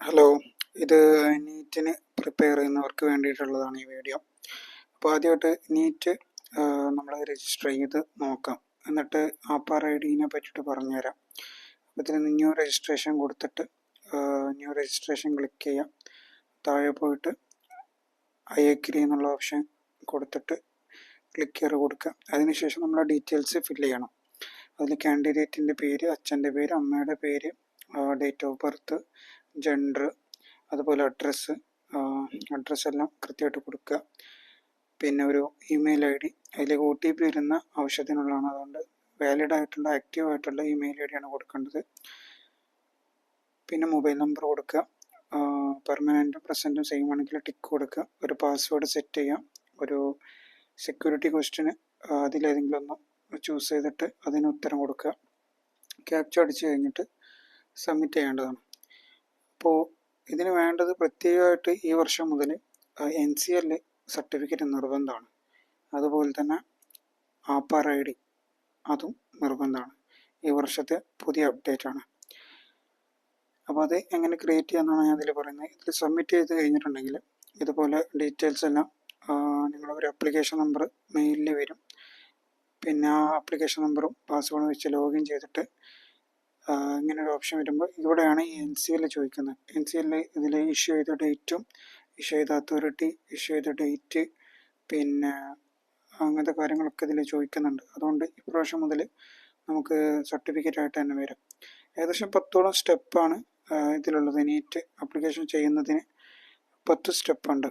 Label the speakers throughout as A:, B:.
A: Hello, ഇത് നീറ്റിന് prepare ചെയ്യുന്നവർക്ക് വേണ്ടിയിട്ടുള്ളതാണ് ഈ വീഡിയോ. അപ്പോൾ ആദ്യമായിട്ട് നീറ്റ് നമ്മൾ രജിസ്റ്റർ ചെയ്ത് നോക്കാം. എന്നിട്ട് ആപ്പാർ ഐ ഡിനെ പറ്റിയിട്ട് പറഞ്ഞുതരാം. അപ്പോൾ ഇതിന് ന്യൂ രജിസ്ട്രേഷൻ കൊടുത്തിട്ട് ന്യൂ രജിസ്ട്രേഷൻ ക്ലിക്ക് ചെയ്യാം. താഴെ പോയിട്ട് ഐ അഗ്രി എന്നുള്ള ഓപ്ഷൻ കൊടുത്തിട്ട് ക്ലിക്ക് ചെയ്ത് കൊടുക്കുക. അതിനുശേഷം നമ്മളെ ഡീറ്റെയിൽസ് ഫില്ല് ചെയ്യണം. അതിൽ കാൻഡിഡേറ്റിൻ്റെ പേര്, അച്ഛൻ്റെ പേര്, അമ്മയുടെ പേര്, ഡേറ്റ് ഓഫ് ബർത്ത്, ജെൻഡർ, അതുപോലെ അഡ്രസ്സ് എല്ലാം കൃത്യമായിട്ട് കൊടുക്കുക. പിന്നെ ഒരു ഇമെയിൽ ഐ ഡി, അതിലേക്ക് OTP വരുന്ന ആവശ്യത്തിനുള്ളതാണ്. അതുകൊണ്ട് വാലിഡ് ആയിട്ടുള്ള ആക്റ്റീവ് ആയിട്ടുള്ള ഇമെയിൽ ഐ ഡിയാണ് കൊടുക്കേണ്ടത്. പിന്നെ മൊബൈൽ നമ്പർ കൊടുക്കുക. പെർമനൻറ്റും പ്രസൻറ്റും സെയിം ആണെങ്കിൽ ടിക്ക് കൊടുക്കുക. ഒരു പാസ്വേഡ് സെറ്റ് ചെയ്യാം. ഒരു സെക്യൂരിറ്റി ക്വസ്റ്റ്യന് അതിലേതെങ്കിലും ഒന്ന് ചൂസ് ചെയ്തിട്ട് അതിന് ഉത്തരം കൊടുക്കുക. ക്യാപ്ച അടിച്ച് കഴിഞ്ഞിട്ട് സബ്മിറ്റ് ചെയ്യേണ്ടതാണ്. അപ്പോൾ ഇതിന് വേണ്ടത് പ്രത്യേകമായിട്ട് ഈ വർഷം മുതൽ NCL സർട്ടിഫിക്കറ്റ് നിർബന്ധമാണ്. അതുപോലെ തന്നെ ആപ്പാർ ഐ ഡി അതും നിർബന്ധമാണ്. ഈ വർഷത്തെ പുതിയ അപ്ഡേറ്റ് ആണ്. അപ്പോൾ അത് എങ്ങനെ ക്രിയേറ്റ് ചെയ്യാമെന്നാണ് ഞാൻ ഇതിൽ പറയുന്നത്. ഇതിൽ സബ്മിറ്റ് ചെയ്ത് കഴിഞ്ഞിട്ടുണ്ടെങ്കിൽ ഇതുപോലെ ഡീറ്റെയിൽസ് എല്ലാം നിങ്ങളൊരു ആപ്ലിക്കേഷൻ നമ്പർ മെയിലിൽ വരും. പിന്നെ ആ ആപ്ലിക്കേഷൻ നമ്പറും പാസ്വേഡും വെച്ച് ലോഗിൻ ചെയ്തിട്ട് ഇങ്ങനെ ഒരു ഓപ്ഷൻ വരുമ്പോൾ ഇവിടെയാണ് ഈ NCL ചോദിക്കുന്നത്. NCL ഇതിൽ ഇഷ്യൂ ചെയ്ത ഡേറ്റും ഇഷ്യൂ ചെയ്ത അതോറിറ്റി, ഇഷ്യൂ ചെയ്ത ഡേറ്റ്, പിന്നെ അങ്ങനത്തെ കാര്യങ്ങളൊക്കെ ഇതിൽ ചോദിക്കുന്നുണ്ട്. അതുകൊണ്ട് ഇപ്രാവശ്യം മുതൽ നമുക്ക് സർട്ടിഫിക്കറ്റ് ആയിട്ട് തന്നെ വരും. ഏകദേശം 10ഓളം സ്റ്റെപ്പാണ് ഇതിലുള്ളത്. നീറ്റ് ആപ്ലിക്കേഷൻ ചെയ്യുന്നതിന് 10 സ്റ്റെപ്പുണ്ട്.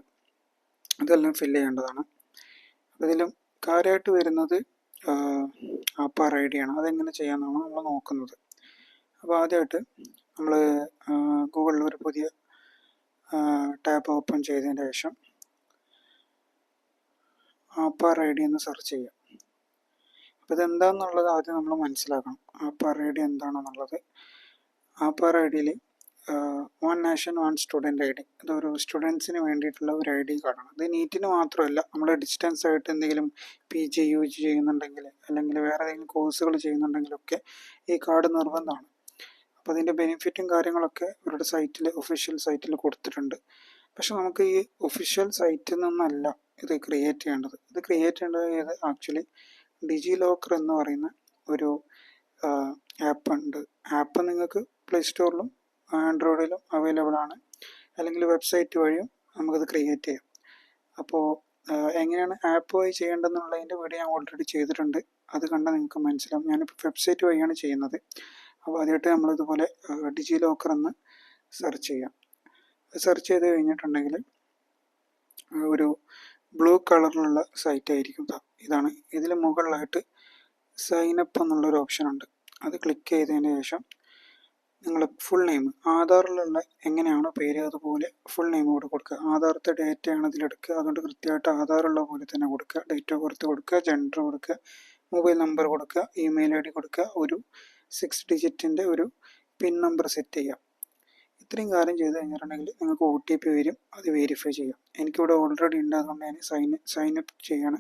A: ഇതെല്ലാം ഫില്ല് ചെയ്യേണ്ടതാണ്. അപ്പോൾ ഇതിലും കാര്യമായിട്ട് വരുന്നത് ആപ്പാർ ഐ ഡിയാണ്. അതെങ്ങനെ ചെയ്യാമെന്നാണ് നമ്മൾ നോക്കുന്നത്. അപ്പോൾ ആദ്യമായിട്ട് നമ്മൾ ഗൂഗിളിൽ ഒരു പുതിയ ടാബ് ഓപ്പൺ ചെയ്തതിന് ശേഷം ആപ്പാർ ഐ ഡി എന്ന് സെർച്ച് ചെയ്യുക. അപ്പോൾ ഇതെന്താണെന്നുള്ളത് ആദ്യം നമ്മൾ മനസ്സിലാക്കണം. ആപ്പാർ ഐ ഡി എന്താണെന്നുള്ളത്. ആപ്പാർ ഐ ഡിയിൽ one nation one student I D, ഇതൊരു സ്റ്റുഡൻസിന് വേണ്ടിയിട്ടുള്ള ഒരു ID കാർഡാണ്. ഇത് നീറ്റിന് മാത്രമല്ല, നമ്മൾ ഡിസ്റ്റൻസ് ആയിട്ട് എന്തെങ്കിലും PG UG ചെയ്യുന്നുണ്ടെങ്കിൽ അല്ലെങ്കിൽ വേറെ ഏതെങ്കിലും കോഴ്സുകൾ ചെയ്യുന്നുണ്ടെങ്കിലൊക്കെ ഈ കാർഡ് നിർബന്ധമാണ്. അപ്പോൾ അതിൻ്റെ ബെനിഫിറ്റും കാര്യങ്ങളൊക്കെ ഇവരുടെ സൈറ്റിൽ, ഒഫീഷ്യൽ സൈറ്റിൽ കൊടുത്തിട്ടുണ്ട്. പക്ഷെ നമുക്ക് ഈ ഒഫീഷ്യൽ സൈറ്റിൽ നിന്നല്ല ഇത് ക്രിയേറ്റ് ചെയ്യേണ്ടത്. ഇത് ക്രിയേറ്റ് ചെയ്യേണ്ടത് ആക്ച്വലി ഡിജി ലോക്കർ എന്ന് പറയുന്ന ഒരു ആപ്പ് ഉണ്ട്. ആപ്പ് നിങ്ങൾക്ക് പ്ലേ സ്റ്റോറിലും ആൻഡ്രോയിഡിലും അവൈലബിൾ ആണ്. അല്ലെങ്കിൽ വെബ്സൈറ്റ് വഴിയും നമുക്കത് ക്രിയേറ്റ് ചെയ്യാം. അപ്പോൾ എങ്ങനെയാണ് ആപ്പ് വഴി ചെയ്യേണ്ടതെന്നുള്ളതിൻ്റെ വീഡിയോ ഞാൻ ഓൾറെഡി ചെയ്തിട്ടുണ്ട്. അത് കണ്ടാൽ നിങ്ങൾക്ക് മനസ്സിലാവും. ഞാനിപ്പോൾ വെബ്സൈറ്റ് വഴിയാണ് ചെയ്യുന്നത്. അപ്പോൾ ആദ്യമായിട്ട് നമ്മളിതുപോലെ ഡിജി ലോക്കർ എന്ന് സെർച്ച് ചെയ്യാം. സെർച്ച് ചെയ്ത് കഴിഞ്ഞിട്ടുണ്ടെങ്കിൽ ഒരു ബ്ലൂ കളറിലുള്ള സൈറ്റ് ആയിരിക്കും. ഇതാണ്. ഇതിൽ മുകളിലായിട്ട് സൈനപ്പ് എന്നുള്ളൊരു ഓപ്ഷൻ ഉണ്ട്. അത് ക്ലിക്ക് ചെയ്തതിന് ശേഷം നിങ്ങൾ ഫുൾ നെയിം, ആധാറിലുള്ള എങ്ങനെയാണോ പേര് അതുപോലെ ഫുൾ നെയിം കൂടെ കൊടുക്കുക. ആധാറത്തെ ഡേറ്റയാണ് ഇതിലെടുക്കുക. അതുകൊണ്ട് കൃത്യമായിട്ട് ആധാറുള്ള പോലെ തന്നെ കൊടുക്കുക. ഡേറ്റ് ഓഫ് ബർത്ത് കൊടുക്കുക, ജെൻഡർ കൊടുക്കുക, മൊബൈൽ നമ്പർ കൊടുക്കുക, ഇമെയിൽ ID കൊടുക്കുക, ഒരു 6 ഡിജിറ്റിൻ്റെ ഒരു പിൻ നമ്പർ സെറ്റ് ചെയ്യുക. ഇത്രയും കാര്യം ചെയ്ത് കഴിഞ്ഞിട്ടുണ്ടെങ്കിൽ നിങ്ങൾക്ക് OTP വരും. അത് വെരിഫൈ ചെയ്യാം. എനിക്കിവിടെ ഓൾറെഡി ഉണ്ട്, അതുകൊണ്ട് ഞാൻ സൈനപ്പ് ചെയ്യാണ്.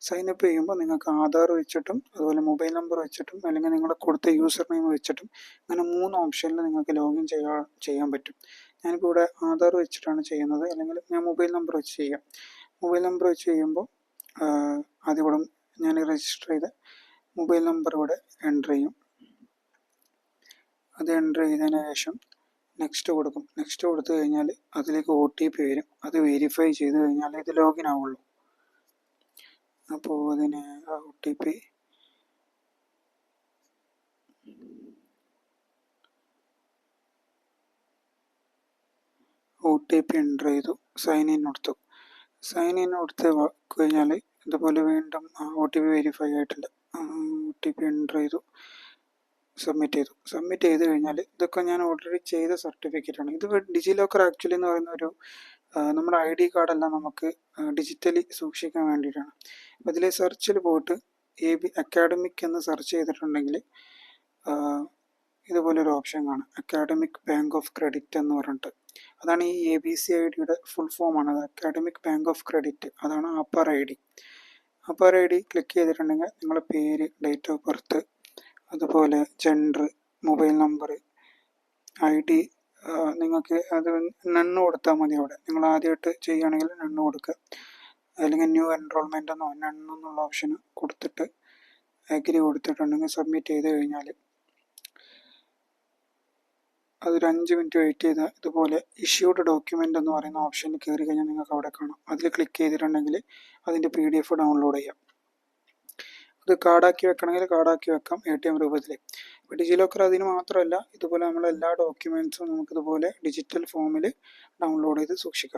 A: സൈനപ്പ് ചെയ്യുമ്പോൾ നിങ്ങൾക്ക് ആധാർ വെച്ചിട്ടും അതുപോലെ മൊബൈൽ നമ്പർ വെച്ചിട്ടും അല്ലെങ്കിൽ നിങ്ങൾ കൊടുത്ത യൂസർ നെയിം വെച്ചിട്ടും അങ്ങനെ 3 ഓപ്ഷനിൽ നിങ്ങൾക്ക് ലോഗിൻ ചെയ്യാൻ പറ്റും. ഞാനിപ്പോൾ ഇവിടെ ആധാർ വെച്ചിട്ടാണ് ചെയ്യുന്നത്, അല്ലെങ്കിൽ ഞാൻ മൊബൈൽ നമ്പർ വെച്ച് ചെയ്യാം. മൊബൈൽ നമ്പർ വെച്ച് ചെയ്യുമ്പോൾ ആദ്യം ഇവിടെ ഞാൻ രജിസ്റ്റർ ചെയ്ത മൊബൈൽ നമ്പർ ഇവിടെ എൻ്റർ ചെയ്യും. അത് എൻ്റർ ചെയ്തതിന് ശേഷം നെക്സ്റ്റ് കൊടുക്കും. നെക്സ്റ്റ് കൊടുത്തു കഴിഞ്ഞാൽ അതിലേക്ക് OTP വരും. അത് വെരിഫൈ ചെയ്ത് കഴിഞ്ഞാൽ ഇത് ലോഗിൻ ആവുള്ളൂ. അപ്പോൾ അതിന് OTP എൻ്റർ ചെയ്തു, സൈൻ ഇൻ കൊടുത്തു. സൈൻ ഇൻ കൊടുത്ത് കഴിഞ്ഞാൽ ഇതുപോലെ വീണ്ടും OTP വെരിഫൈ ആയിട്ടില്ല. OTP എൻ്റർ ചെയ്തു, സബ്മിറ്റ് ചെയ്തു. സബ്മിറ്റ് ചെയ്ത് കഴിഞ്ഞാൽ ഇതൊക്കെ ഞാൻ ഓൾറെഡി ചെയ്ത സർട്ടിഫിക്കറ്റാണ്. ഇത് ഡിജി ലോക്കർ ആക്ച്വലി എന്ന് പറയുന്ന ഒരു നമ്മുടെ ID കാർഡെല്ലാം നമുക്ക് ഡിജിറ്റലി സൂക്ഷിക്കാൻ വേണ്ടിയിട്ടാണ്. അപ്പോൾ ഇതിൽ സെർച്ചിൽ പോയിട്ട് അക്കാഡമിക് എന്ന് സെർച്ച് ചെയ്തിട്ടുണ്ടെങ്കിൽ ഇതുപോലൊരു ഓപ്ഷൻ കാണാം. അക്കാഡമിക് ബാങ്ക് ഓഫ് ക്രെഡിറ്റ് എന്ന് പറഞ്ഞിട്ട്, അതാണ് ഈ ABC IDയുടെ ഫുൾ ഫോമാണ്. അത് അക്കാഡമിക് ബാങ്ക് ഓഫ് ക്രെഡിറ്റ്, അതാണ് APAAR I D. APAAR I D click ചെയ്തിട്ടുണ്ടെങ്കിൽ നിങ്ങളുടെ പേര്, ഡേറ്റ് ഓഫ് ബർത്ത്, അതുപോലെ ജെൻഡർ, മൊബൈൽ നമ്പർ, ID, നിങ്ങൾക്ക് അത് നണ്ണ് കൊടുത്താൽ മതി. അവിടെ നിങ്ങൾ ആദ്യമായിട്ട് ചെയ്യുകയാണെങ്കിൽ നണ്ണ് കൊടുക്കുക, അല്ലെങ്കിൽ ന്യൂ എൻറോൾമെൻ്റ് എന്നോ നണ്ണെന്നുള്ള ഓപ്ഷൻ കൊടുത്തിട്ട് അഗ്രി കൊടുത്തിട്ടുണ്ടെങ്കിൽ സബ്മിറ്റ് ചെയ്ത് കഴിഞ്ഞാൽ അതൊരു 5 മിനിറ്റ് വെയിറ്റ് ചെയ്താൽ ഇതുപോലെ ഇഷ്യൂഡ് ഡോക്യുമെൻ്റ് എന്ന് പറയുന്ന ഓപ്ഷനിൽ കയറി കഴിഞ്ഞാൽ നിങ്ങൾക്ക് അവിടെ കാണാം. അതിൽ ക്ലിക്ക് ചെയ്തിട്ടുണ്ടെങ്കിൽ അതിൻ്റെ PDF ഡൗൺലോഡ് ചെയ്യാം. അത് കാർഡാക്കി വെക്കണമെങ്കിൽ കാർഡാക്കി വെക്കാം ATM രൂപത്തിൽ. ഇപ്പോൾ ഡിജിലോക്കർ അതിന് മാത്രമല്ല, ഇതുപോലെ നമ്മളെല്ലാ ഡോക്യുമെൻറ്റ്സും നമുക്കിതുപോലെ ഡിജിറ്റൽ ഫോമിൽ ഡൗൺലോഡ് ചെയ്ത് സൂക്ഷിക്കാം.